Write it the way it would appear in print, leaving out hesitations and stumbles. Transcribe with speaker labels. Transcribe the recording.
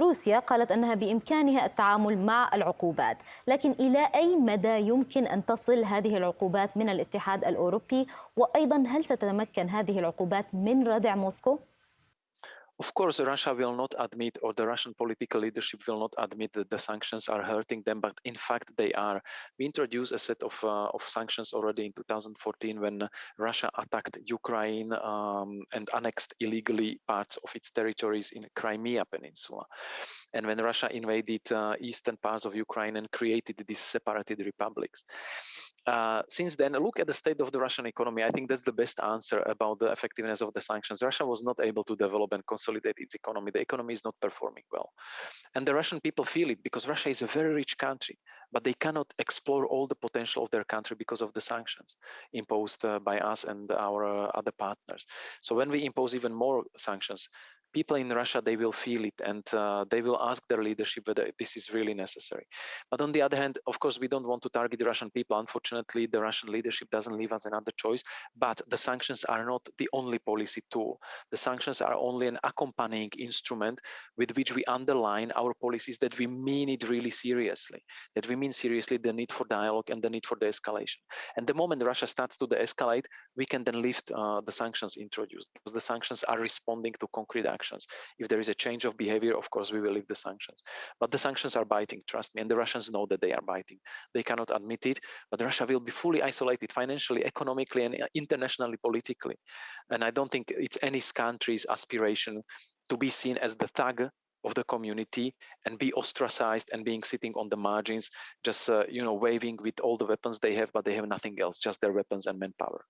Speaker 1: روسيا قالت أنها بإمكانها التعامل مع العقوبات، لكن إلى أي مدى يمكن أن تصل هذه العقوبات من الاتحاد الأوروبي؟ وأيضا هل ستتمكن هذه العقوبات من ردع موسكو؟
Speaker 2: Of course, Russia will not admit, or the Russian political leadership will not admit that the sanctions are hurting them, but in fact they are. We introduced a set of sanctions already in 2014 when Russia attacked Ukraine and annexed illegally parts of its territories in Crimea Peninsula. And when Russia invaded eastern parts of Ukraine and created these separated republics. Since then, look at the state of the Russian economy. I think that's the best answer about the effectiveness of the sanctions. Russia was not able to develop and consolidate its economy. The economy is not performing well. And the Russian people feel it because Russia is a very rich country, but they cannot explore all the potential of their country because of the sanctions imposed by us and our other partners. So when we impose even more sanctions, people in Russia, they will feel it, and they will ask their leadership whether this is really necessary. But on the other hand, of course, we don't want to target the Russian people. Unfortunately, the Russian leadership doesn't leave us another choice, but the sanctions are not the only policy tool. The sanctions are only an accompanying instrument with which we underline our policies that we mean it really seriously, that we mean seriously the need for dialogue and the need for de-escalation. And the moment Russia starts to de-escalate, we can then lift the sanctions introduced, because the sanctions are responding to concrete action. If there is a change of behavior, of course, we will lift the sanctions. But the sanctions are biting, trust me, and the Russians know that they are biting. They cannot admit it, but Russia will be fully isolated financially, economically, and internationally, politically. And I don't think it's any country's aspiration to be seen as the thug of the community and be ostracized and being sitting on the margins, just waving with all the weapons they have, but they have nothing else, just their weapons and manpower.